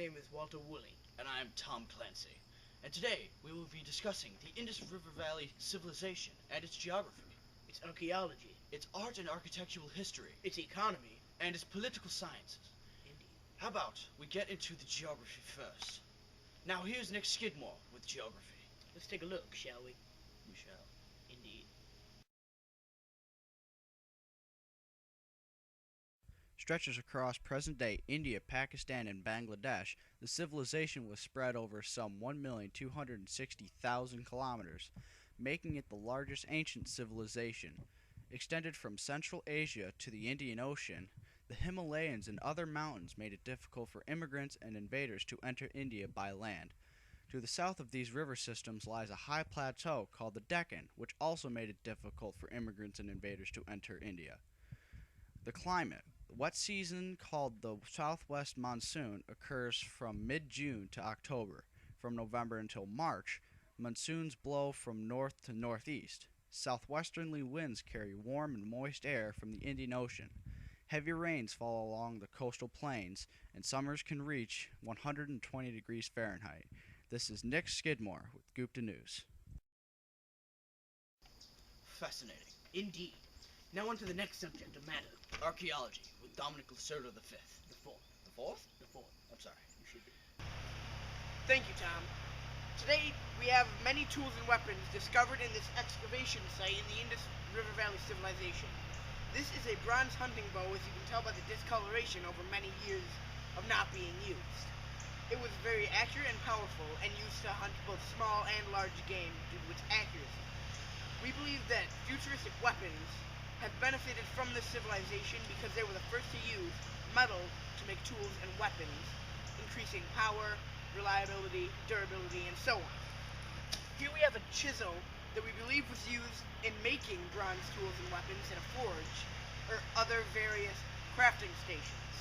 name is Walter Woolley. And I'm Tom Clancy. And today we will be discussing the Indus River Valley civilization and its geography, It's archaeology. its art and architectural history, It's economy. and its political sciences. Indeed. How about we get into the geography first? Now here's Nick Skidmore with geography. Let's take a look, shall we? We shall. Indeed. Stretches across present-day India, Pakistan, and Bangladesh, the civilization was spread over some 1,260,000 kilometers, making it the largest ancient civilization. Extended from Central Asia to the Indian Ocean, the Himalayas and other mountains made it difficult for immigrants and invaders to enter India by land. To the south of these river systems lies a high plateau called the Deccan, which also made it difficult for immigrants and invaders to enter India. The climate. The wet season, called the southwest monsoon, occurs from mid-June to October. From November until March, monsoons blow from north to northeast. Southwesterly winds carry warm and moist air from the Indian Ocean. Heavy rains fall along the coastal plains, and summers can reach 120 degrees Fahrenheit. This is Nick Skidmore with Gupta News. Fascinating. Indeed. Now on to the next subject of matter. Archaeology with Dominic Lacerda V. The fourth. The fourth? The fourth. I'm sorry. You should be. Thank you, Tom. Today, we have many tools and weapons discovered in this excavation site in the Indus River Valley civilization. This is a bronze hunting bow, as you can tell by the discoloration over many years of not being used. It was very accurate and powerful, and used to hunt both small and large game due to its accuracy. We believe that futuristic weapons have benefited from this civilization because they were the first to use metal to make tools and weapons, increasing power, reliability, durability, and so on. Here we have a chisel that we believe was used in making bronze tools and weapons in a forge or other various crafting stations.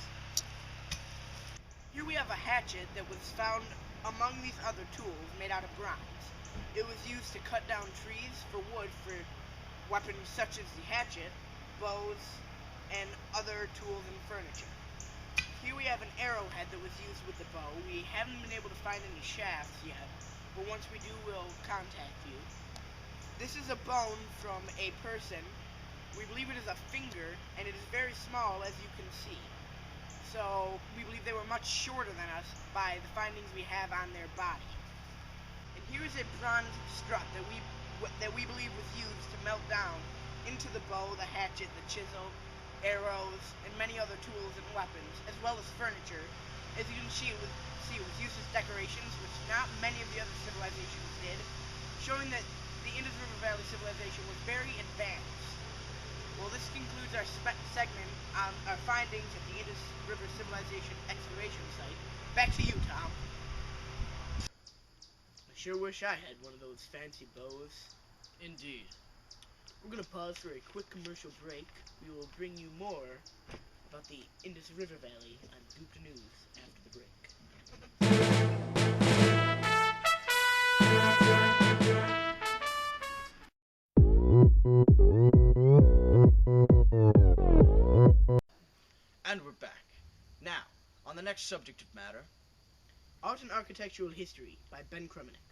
Here we have a hatchet that was found among these other tools made out of bronze. It was used to cut down trees for wood for weapons such as the hatchet, bows, and other tools and furniture. Here we have an arrowhead that was used with the bow. We haven't been able to find any shafts yet, but once we do, we'll contact you. This is a bone from a person. We believe it is a finger, and it is very small, as you can see. So, we believe they were much shorter than us by the findings we have on their body. And here is a bronze strut that we believe was used to melt down into the bow, the hatchet, the chisel, arrows, and many other tools and weapons, as well as furniture. As you can see, it was used as decorations, which not many of the other civilizations did, showing that the Indus River Valley civilization was very advanced. Well, this concludes our segment on our findings at the Indus River Civilization excavation site. Back to you, Tom. I sure wish I had one of those fancy bows. Indeed. We're going to pause for a quick commercial break. We will bring you more about the Indus River Valley on Gupta News after the break. And we're back. Now, on the next subject of matter. Art and Architectural History by Ben Kremenek.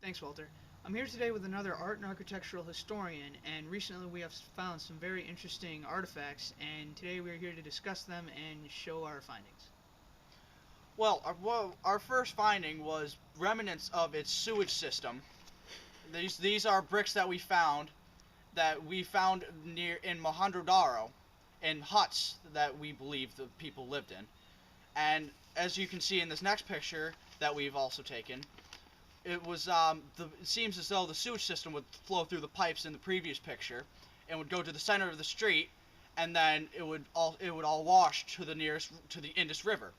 Thanks, Walter. I'm here today with another art and architectural historian, and recently we have found some very interesting artifacts, and today we're here to discuss them and show our findings. Well, our first finding was remnants of its sewage system. These are bricks that we found near in Mohenjo-daro, in huts that we believe the people lived in. And as you can see in this next picture that we've also taken, it seems as though the sewage system would flow through the pipes in the previous picture and would go to the center of the street, and then it would all wash to the Indus River.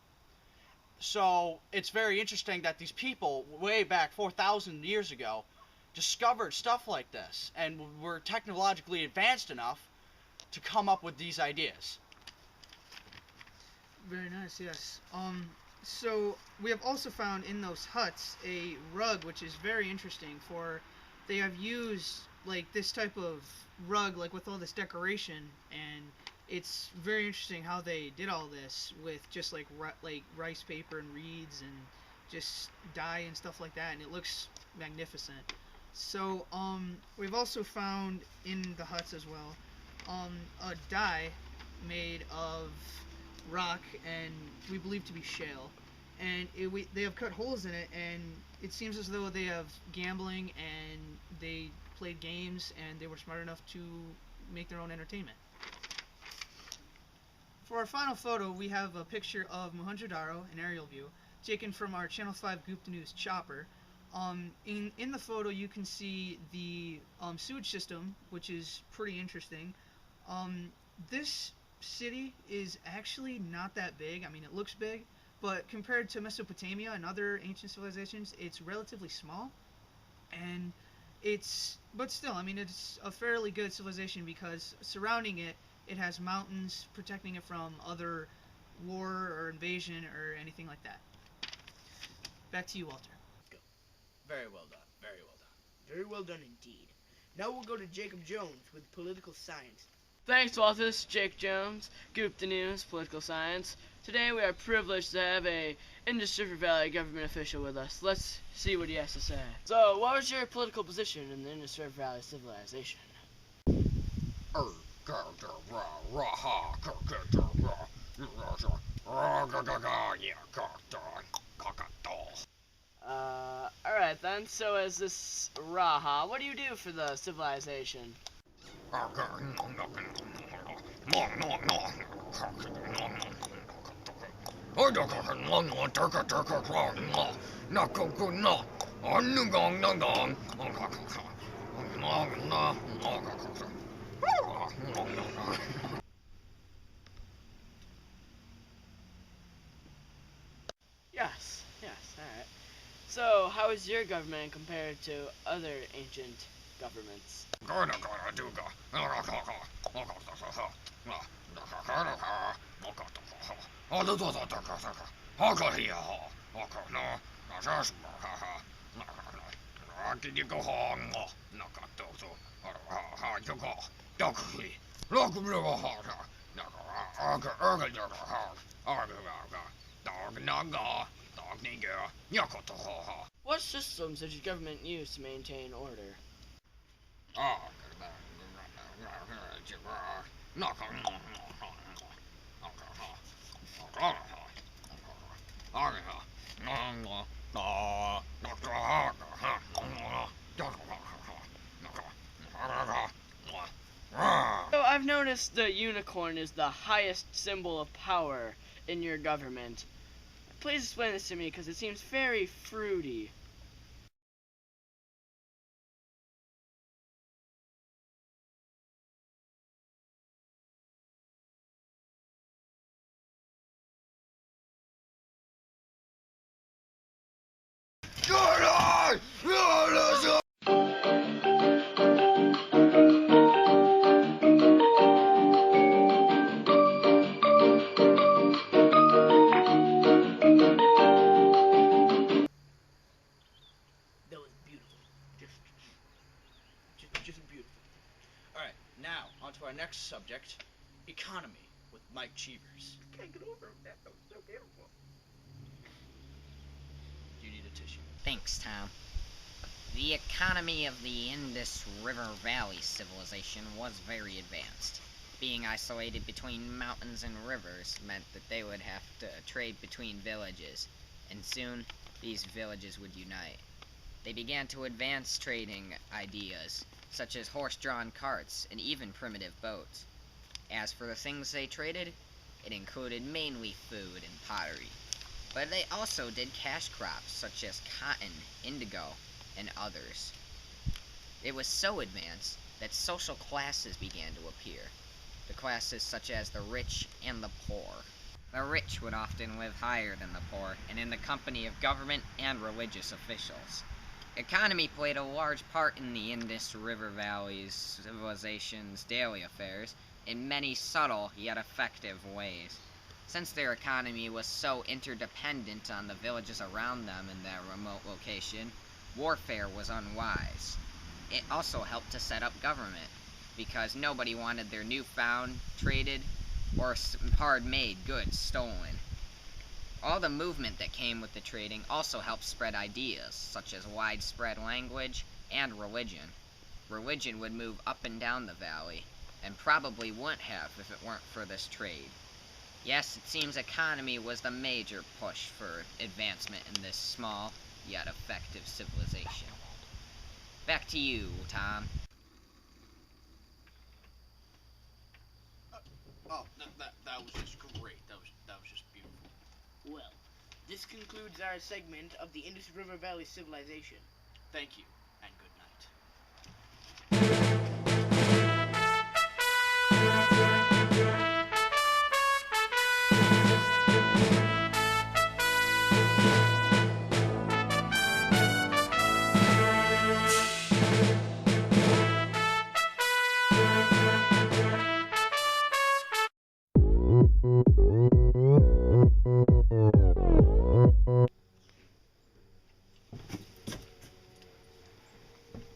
So it's very interesting that these people way back 4,000 years ago discovered stuff like this and were technologically advanced enough to come up with these ideas. Very nice, yes. So we have also found in those huts a rug, which is very interesting. They have used like this type of rug, like with all this decoration, and it's very interesting how they did all this with just like rice paper and reeds and just dye and stuff like that, and it looks magnificent. So we've also found in the huts as well a dye made of rock and we believe to be shale, and they have cut holes in it, and it seems as though they have gambling and they played games and they were smart enough to make their own entertainment. For our final photo, we have a picture of Mohenjo-Daro, an aerial view, taken from our Channel 5 Gupta News chopper. In the photo, you can see the sewage system, which is pretty interesting. This city is actually not that big. I mean, it looks big, but compared to Mesopotamia and other ancient civilizations, it's relatively small. And but still, I mean, it's a fairly good civilization because surrounding it, it has mountains protecting it from other war or invasion or anything like that. Back to you, Walter. Very well done. Very well done. Very well done indeed. Now we'll go to Jacob Jones with political science. Thanks, Walter. This is Jake Jones, Gupta News, Political Science. Today we are privileged to have a Indus River Valley government official with us. Let's see what he has to say. So, what was your political position in the Indus River Valley civilization? Alright then, so as this Raha, what do you do for the civilization? Yes, alright. So, how is your government compared to other ancient governments? What systems does your government use to maintain order? So I've noticed the unicorn is the highest symbol of power in your government. Please explain this to me because it seems very fruity. That was beautiful. Just beautiful. Alright, now on to our next subject, economy, with Mike Cheevers. Can't get over that. That was so beautiful. Do you need a tissue? Thanks, Tom. The economy of the Indus River Valley civilization was very advanced. Being isolated between mountains and rivers meant that they would have to trade between villages, and soon these villages would unite. They began to advance trading ideas, such as horse-drawn carts and even primitive boats. As for the things they traded, it included mainly food and pottery. But they also did cash crops such as cotton, indigo, and others. It was so advanced that social classes began to appear. The classes such as the rich and the poor. The rich would often live higher than the poor, and in the company of government and religious officials. Economy played a large part in the Indus River Valley's civilization's daily affairs in many subtle yet effective ways. Since their economy was so interdependent on the villages around them in that remote location, warfare was unwise. It also helped to set up government. because nobody wanted their newfound, traded, or hard-made goods stolen. All the movement that came with the trading also helped spread ideas, such as widespread language and religion. Religion would move up and down the valley, and probably wouldn't have if it weren't for this trade. Yes, it seems economy was the major push for advancement in this small, yet effective civilization. Back to you, Tom. Oh, that was just great. That was just beautiful. Well, this concludes our segment of the Indus River Valley Civilization. Thank you, and good night.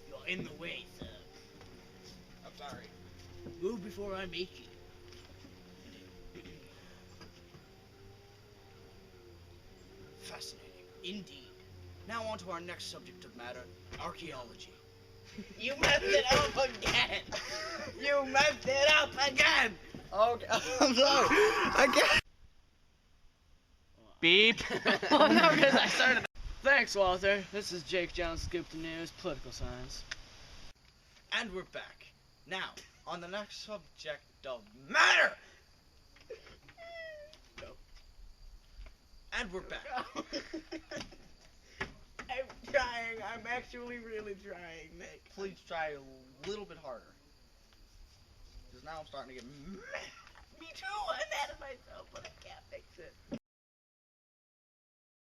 You're in the way, sir. I'm sorry. Move before I make you. Fascinating. Indeed. Now on to our next subject of matter, archaeology. You messed it up again! You messed it up again! Okay, I'm sorry. Again. Beep. Oh no, because I started. Thanks, Walter. This is Jake Jones, Scoop the News, Political Science. And we're back. Now, on the next subject of matter. No. And we're back. I'm trying. I'm actually really trying, Nick. Please try a little bit harder. Because now I'm starting to get Me too. I'm mad at myself, but I can't fix it.